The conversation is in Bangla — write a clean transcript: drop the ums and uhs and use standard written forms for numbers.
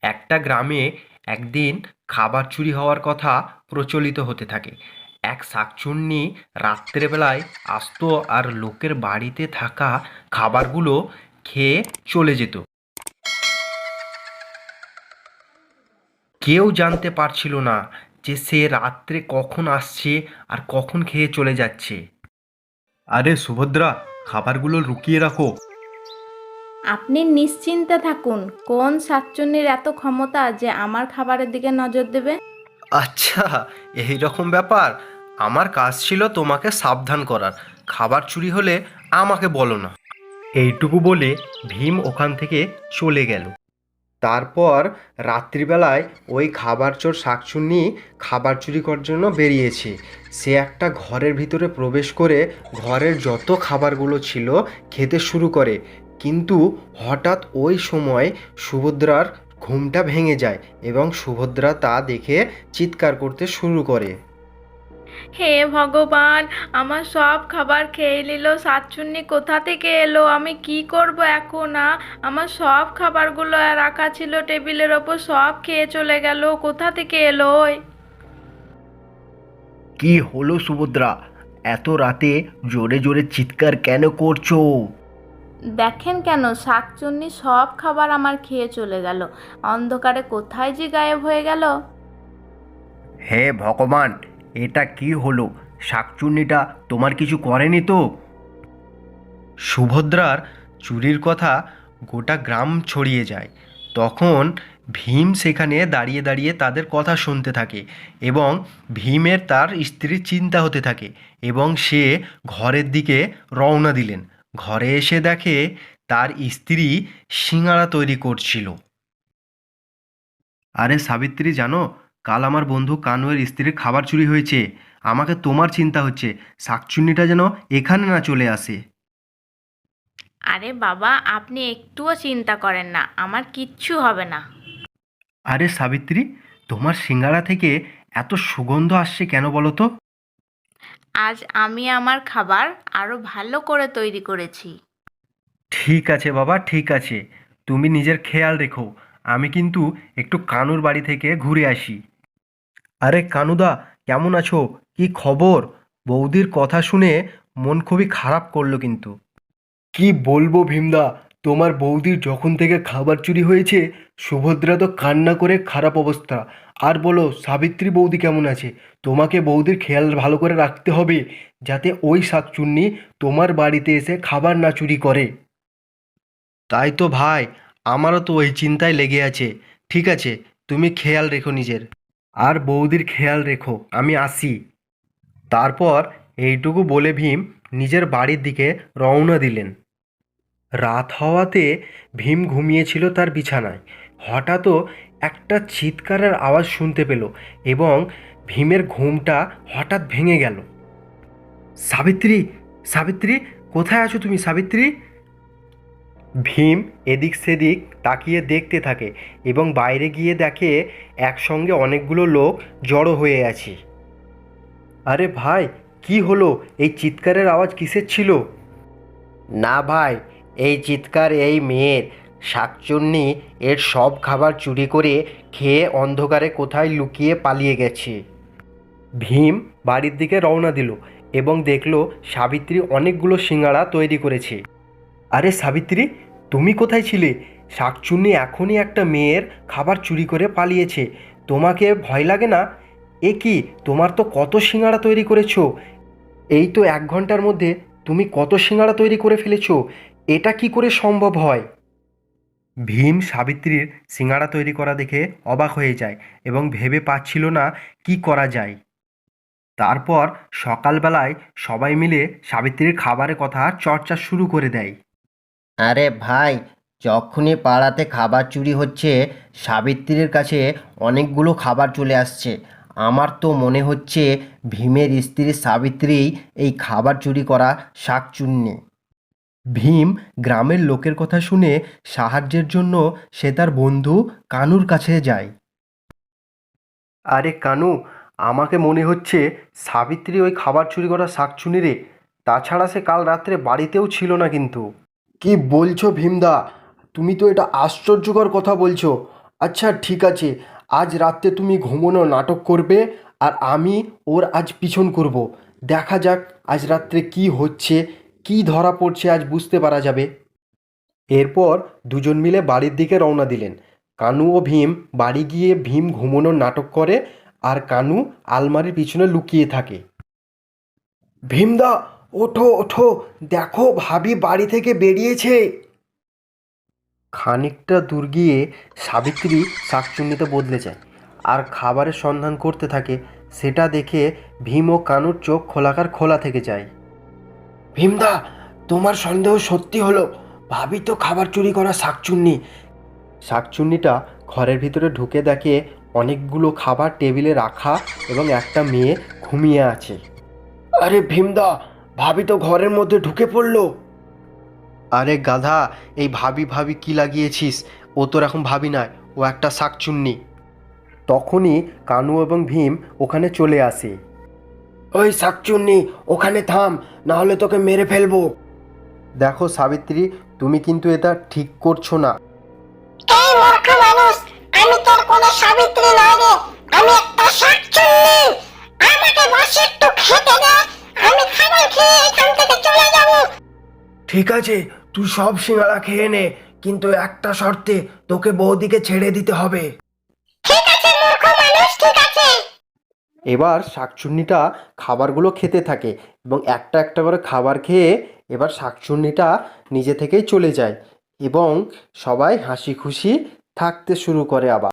একটা গ্রামে একদিন খাবার চুরি হওয়ার কথা প্রচলিত হতে থাকে। এক শাকচুন্নি রাত্রেবেলায় আসতো আর লোকের বাড়িতে থাকা খাবারগুলো খেয়ে চলে যেত। কেউ জানতে পারছিল না যে সে রাত্রে কখন আসছে আর কখন খেয়ে চলে যাচ্ছে। আরে সুভদ্রা, খাবারগুলো লুকিয়ে রাখো। আপনি নিশ্চিন্তে থাকুন। কোন শাকচুন্নির এত ক্ষমতা যে আমার খাবারের দিকে নজর দেবে? আচ্ছা, এই রকম ব্যাপার। আমার কাজ ছিল তোমাকে সাবধান করার। খাবার চুরি হলে আমাকে বলো না। এইটুকু বলে ভীম ওখান থেকে চলে গেল। তারপর রাত্রিবেলায় ওই খাবার চোর শাকচুন্নি খাবার চুরি করার জন্য বেরিয়েছে। সে একটা ঘরের ভিতরে প্রবেশ করে ঘরের যত খাবারগুলো ছিল খেতে শুরু করে। কিন্তু হঠাৎ ওই সময় সুভদ্রার ঘুমটা ভেঙে যায় এবং সুভদ্রা তা দেখে চিৎকার করতে শুরু করে। হে ভগবান, আমার সব খাবার খেয়ে নিল। শাকচুন্নি কোথা থেকে এলো? আমি কি করব এখন? আমার সব খাবারগুলো রাখা ছিল টেবিলের ওপর, সব খেয়ে চলে গেল। কোথা থেকে এলো ওই? কি হলো সুভদ্রা, এত রাতে জোরে জোরে চিৎকার কেন করছো? দেখেন কেন, শাকচুন্নি সব খাবার আমার খেয়ে চলে গেল। অন্ধকারে কোথায় যে গায়েব হয়ে গেল। হে ভগবান, এটা কি হলো? শাকচুন্নিটা তোমার কিছু করেনি তো? সুভদ্রার চুরির কথা গোটা গ্রাম ছড়িয়ে যায়। তখন ভীম সেখানে দাঁড়িয়ে দাঁড়িয়ে তাদের কথা শুনতে থাকে এবং ভীমের তার স্ত্রীর চিন্তা হতে থাকে এবং সে ঘরের দিকে রওনা দিলেন। ঘরে এসে দেখে তার স্ত্রী সিঙাড়া তৈরি করছিল। আরে সাবিত্রী, জানো, কাল আমার বন্ধু কানুয়ের স্ত্রীর খাবার চুরি হয়েছে। আমাকে তোমার চিন্তা হচ্ছে, শাকচুন্নিটা যেন এখানে না চলে আসে। আরে বাবা, আপনি একটুও চিন্তা করেন না, আমার কিচ্ছু হবে না। আরে সাবিত্রী, তোমার সিঙ্গারা থেকে এত সুগন্ধ আসছে কেন বলো তো? আজ আমি আমার খাবার আরো ভালো করে তৈরি করেছি। ঠিক আছে বাবা, ঠিক আছে। তুমি নিজের খেয়াল রেখো। আমি কিন্তু একটু কানুর বাড়ি থেকে ঘুরে আসি। আরে কানুদা, কেমন আছো? কি খবর? বৌদির কথা শুনে মন খুবই খারাপ করলো কিন্তু। কি বলবো ভীমদা, তোমার বৌদির যখন থেকে খাবার চুরি হয়েছে সুভদ্রা তো কান্না করে খারাপ অবস্থা। আর বলো সাবিত্রী বৌদি কেমন আছে? তোমাকে বৌদির খেয়াল ভালো করে রাখতে হবে যাতে ওই শাকচুন্নি তোমার বাড়িতে এসে খাবার না চুরি করে। তাই তো ভাই, আমারও তো ওই চিন্তায় লেগে আছে। ঠিক আছে, তুমি খেয়াল রেখো নিজের, আর বৌদির খেয়াল রেখো। আমি আসি। তারপর এইটুকু বলে ভীম নিজের বাড়ির দিকে রওনা দিলেন। রাত হওয়াতে ভীম ঘুমিয়েছিল তার বিছানায়। হঠাৎও একটা চিৎকারের আওয়াজ শুনতে পেল এবং ভীমের ঘুমটা হঠাৎ ভেঙে গেল। সাবিত্রী, সাবিত্রী, কোথায় আছো তুমি সাবিত্রী? ভীম এদিক সেদিক তাকিয়ে দেখতে থাকে এবং বাইরে গিয়ে দেখে একসঙ্গে অনেকগুলো লোক জড়ো হয়ে আছে। আরে ভাই, কি হলো? এই চিৎকারের আওয়াজ কিসের ছিল? না ভাই, এই চিৎকার এই মেয়ের। শাকচুন্নি এর সব খাবার চুরি করে খেয়ে অন্ধকারে কোথায় লুকিয়ে পালিয়ে গেছে। ভীম বাড়ির দিকে রওনা দিল এবং দেখল সাবিত্রী অনেকগুলো সিঙাড়া তৈরি করেছে। আরে সাবিত্রী, তুমি কোথায় ছিলে? শাকচুন্নি এখনই একটা মেয়ের খাবার চুরি করে পালিয়েছে। তোমাকে ভয় লাগে না? এ কি, তোমার তো কত সিঙাড়া তৈরি করেছো! এই তো 1 ঘন্টার মধ্যে তুমি কত সিঙাড়া তৈরি করে ফেলেছো! এটা কি করে সম্ভব হয়? ভীম সাবিত্রীর সিঙাড়া তৈরি করা দেখে অবাক হয়ে যায় এবং ভেবে পাচ্ছিল না কি করা যায়। তারপর সকালবেলায় সবাই মিলে সাবিত্রীর খাবারের কথা চর্চা শুরু করে দেয়। আরে ভাই, যখনই পাড়াতে খাবার চুরি হচ্ছে সাবিত্রীর কাছে অনেকগুলো খাবার চলে আসছে। আমার তো মনে হচ্ছে ভীমের স্ত্রী সাবিত্রী এই খাবার চুরি করা শাকচুন্নি। ভীম গ্রামের লোকের কথা শুনে সাহায্যের জন্য সে তার বন্ধু কানুর কাছে যায়। আরে কানু, আমাকে মনে হচ্ছে সাবিত্রী ওই খাবার চুরি করা শাকচুনি রে। তাছাড়া সে কাল রাত্রে বাড়িতেও ছিল না কিন্তু। কি বলছো ভীমদা? তুমি তো এটা আশ্চর্যকর কথা বলছো। আচ্ছা ঠিক আছে, আজ রাত্রে তুমি ঘুমোনো নাটক করবে আর আমি ওর আজ পিছন করব। দেখা যাক আজ রাত্রে কি হচ্ছে, কি ধরা পড়ছে আজ বুঝতে পারা যাবে। এরপর দুজন মিলে বাড়ির দিকে রওনা দিলেন। কানু ও ভীম বাড়ি গিয়ে ভীম ঘুমোনোর নাটক করে আর কানু আলমারির পিছনে লুকিয়ে থাকে। ভীমদা, ওঠো ওঠো, দেখো ভাবি বাড়ি থেকে বেরিয়েছে। খানিকটা দূর গিয়ে সাবিত্রী শাকচুন্নিতে বদলে যায় আর খাবারের সন্ধান করতে থাকে। সেটা দেখে ভীম ও কানুর চোখ খোলাকার খোলা থেকে যায়। ভীমদা, তোমার সন্দেহ সত্যি হলো, ভাবি তো খাবার চুরি করা শাকচুন্নি। শাকচুন্নিটা ঘরের ভিতরে ঢুকে দেখে অনেকগুলো খাবার টেবিলে রাখা এবং একটা মেয়ে ঘুমিয়ে আছে। আরে ভীমদা, ভাবি তো ঘরের মধ্যে ঢুকে পড়লো। আরে গাধা, এই ভাবি ভাবি কি লাগিয়েছিস? ও তোর এখন ভাবি নয়, ও একটা শাকচুন্নি। তখনই কানু এবং ভীম ওখানে চলে আসে। ওই শাকচুন্নি, ওখানে থাম, না হলে তোকে মেরে ফেলবো। দেখো সাবিত্রী, তুমি কিন্তু এটা ঠিক করছো না। এই মূর্খ মানুষ, আমি তোর কোনো সাবিত্রী নই রে, আমি একটা শাকচুন্নি। আমাকে বসে একটু খেতে দে, আমি খাবার খেয়ে এখান থেকে চলে যাব। ঠিক আছে, তুই সব সিঙ্গারা খেয়ে নে, কিন্তু একটা শর্তে, তোকে বৌদিকে ছেড়ে দিতে হবে। ঠিক আছে মূর্খ মানুষ, ঠিক আছে। এবার শাকচুন্নিটা খাবারগুলো খেতে থাকে এবং একটা একটা করে খাবার খেয়ে এবার শাকচুন্নিটা নিজে থেকেই চলে যায় এবং সবাই হাসি খুশি থাকতে শুরু করে আবার।